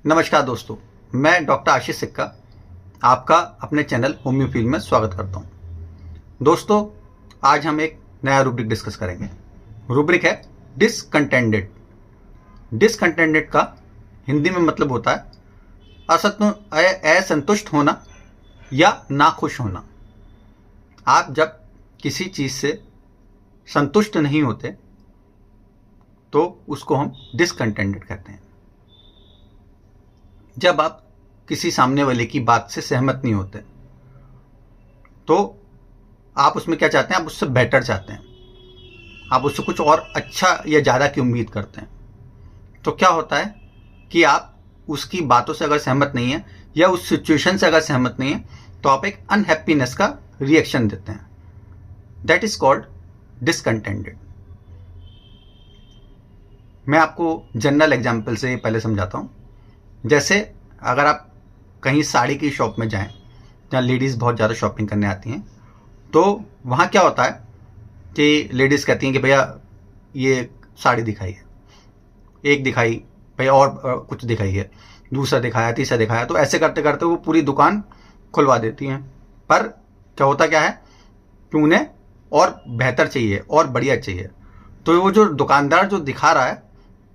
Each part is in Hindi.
नमस्कार दोस्तों, मैं डॉक्टर आशीष सिक्का आपका अपने चैनल होम्योफील में स्वागत करता हूं। दोस्तों, आज हम एक नया रूब्रिक डिस्कस करेंगे। रूब्रिक है डिसकंटेंटेड। डिसकंटेंटेड का हिंदी में मतलब होता है असंतुष्ट होना या नाखुश होना। आप जब किसी चीज़ से संतुष्ट नहीं होते तो उसको हम डिसकंटेंटेड कहते हैं। जब आप किसी सामने वाले की बात से सहमत नहीं होते तो आप उसमें क्या चाहते हैं, आप उससे बेटर चाहते हैं, आप उससे कुछ और अच्छा या ज़्यादा की उम्मीद करते हैं। तो क्या होता है कि आप उसकी बातों से अगर सहमत नहीं है या उस सिचुएशन से अगर सहमत नहीं है तो आप एक अनहैप्पीनेस का रिएक्शन देते हैं। That is called discontented. मैं आपको जनरल एग्जाम्पल से पहले समझाता हूँ। जैसे अगर आप कहीं साड़ी की शॉप में जाएं जहाँ लेडीज़ बहुत ज़्यादा शॉपिंग करने आती हैं, तो वहाँ क्या होता है कि लेडीज़ कहती हैं कि भैया ये साड़ी दिखाई है, एक दिखाई, भैया और कुछ दिखाई है, दूसरा दिखाया, तीसरा दिखाया। तो ऐसे करते करते वो पूरी दुकान खुलवा देती हैं। पर क्या होता क्या है कि उन्हें और बेहतर चाहिए और बढ़िया चाहिए। तो वो जो दुकानदार जो दिखा रहा है,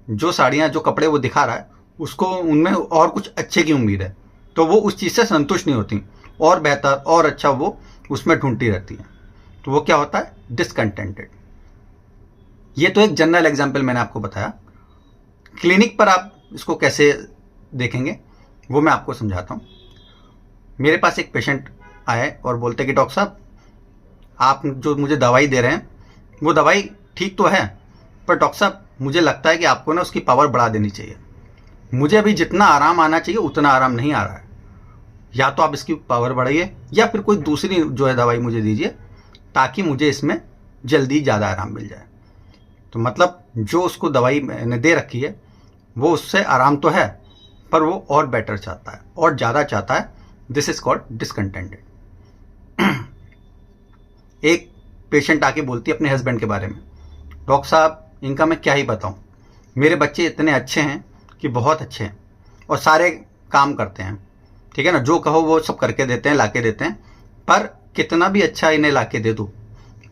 जो साड़ियाँ जो कपड़े वो दिखा रहा है, उसको उनमें और कुछ अच्छे की उम्मीद है, तो वो उस चीज़ से संतुष्ट नहीं होती, और बेहतर और अच्छा वो उसमें ढूंढती रहती है। तो वो क्या होता है, डिसकंटेंटेड। ये तो एक जनरल एग्जांपल मैंने आपको बताया। क्लिनिक पर आप इसको कैसे देखेंगे वो मैं आपको समझाता हूँ। मेरे पास एक पेशेंट आए और बोलते कि डॉक्टर साहब, आप जो मुझे दवाई दे रहे हैं वो दवाई ठीक तो है, पर डॉक्टर साहब मुझे लगता है कि आपको ना उसकी पावर बढ़ा देनी चाहिए। मुझे अभी जितना आराम आना चाहिए उतना आराम नहीं आ रहा है। या तो आप इसकी पावर बढ़ाइए या फिर कोई दूसरी जो है दवाई मुझे दीजिए ताकि मुझे इसमें जल्दी ज़्यादा आराम मिल जाए। तो मतलब जो उसको दवाई मैंने दे रखी है वो उससे आराम तो है, पर वो और बेटर चाहता है और ज़्यादा चाहता है। This is called discontented. एक पेशेंट आके बोलती है अपने हस्बैंड के बारे में, डॉक्टर साहब इनका मैं क्या ही बताऊँ, मेरे बच्चे इतने अच्छे हैं कि बहुत अच्छे हैं और सारे काम करते हैं, ठीक है ना, जो कहो वो सब करके देते हैं, लाके देते हैं, पर कितना भी अच्छा इन्हें लाके दे दूँ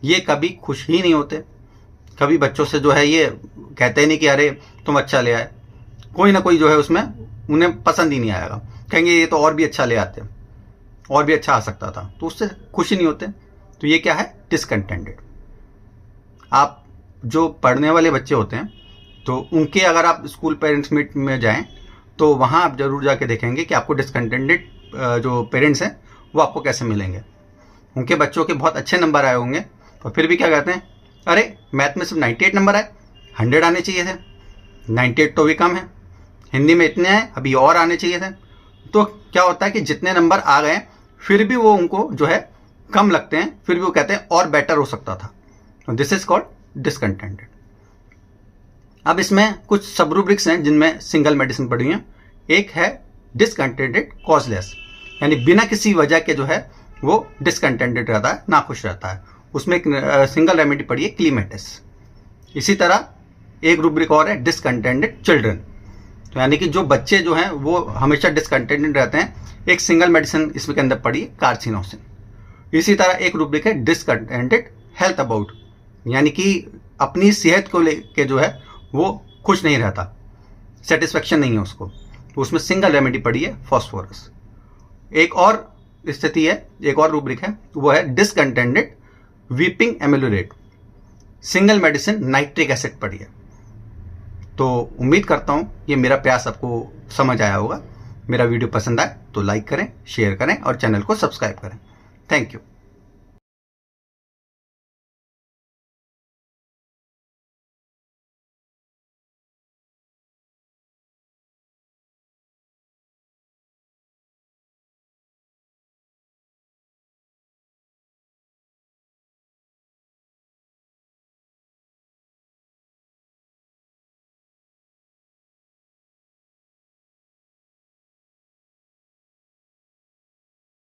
ये कभी खुश ही नहीं होते। कभी बच्चों से जो है ये कहते ही नहीं कि अरे तुम अच्छा ले आए। कोई ना कोई जो है उसमें उन्हें पसंद ही नहीं आएगा, कहेंगे ये तो और भी अच्छा ले आते, और भी अच्छा आ सकता था, तो उससे खुश ही नहीं होते। तो ये क्या है, डिसकंटेंटेड। आप जो पढ़ने वाले बच्चे होते हैं तो उनके अगर आप स्कूल पेरेंट्स मीट में जाएं तो वहाँ आप जरूर जाके देखेंगे कि आपको डिसकंटेंटेड जो पेरेंट्स हैं वो आपको कैसे मिलेंगे। उनके बच्चों के बहुत अच्छे नंबर आए होंगे और फिर भी क्या कहते हैं, अरे मैथ में सिर्फ 98 नंबर आए, 100 आने चाहिए थे, 98 तो भी कम है, हिंदी में इतने आए, अभी और आने चाहिए थे। तो क्या होता है कि जितने नंबर आ गए फिर भी वो उनको जो है कम लगते हैं, फिर भी वो कहते हैं और बेटर हो सकता था। तो दिस इज कॉल्ड डिसकंटेंटेड। अब इसमें कुछ सब रूब्रिक्स हैं जिनमें सिंगल मेडिसिन पड़ी है। एक है डिसकंटेंटेड कॉजलेस, यानी बिना किसी वजह के जो है वो डिसकंटेंटेड रहता है, नाखुश रहता है। उसमें एक सिंगल रेमेडी पड़ी है, क्लीमेटिस। इसी तरह एक रूब्रिक और है डिसकंटेंटेड चिल्ड्रन, तो यानी कि जो बच्चे जो हैं वो हमेशा डिसकंटेंटेड रहते हैं। एक सिंगल मेडिसिन इसमें के अंदर पड़ी है, कार्सिनोसिन। इसी तरह एक रूब्रिक है डिसकंटेंटेड हेल्थ अबाउट, यानी कि अपनी सेहत को लेके जो है वो खुश नहीं रहता, सेटिस्फेक्शन नहीं है उसको, तो उसमें सिंगल रेमेडी पड़ी है, फॉस्फोरस। एक और स्थिति है, एक और रूब्रिक है, वो है डिसकंटेंटेड वीपिंग एमेलुरेट, सिंगल मेडिसिन नाइट्रिक एसिड पड़ी है। तो उम्मीद करता हूँ ये मेरा प्रयास आपको समझ आया होगा। मेरा वीडियो पसंद आए तो लाइक करें, शेयर करें और चैनल को सब्सक्राइब करें। Thank you.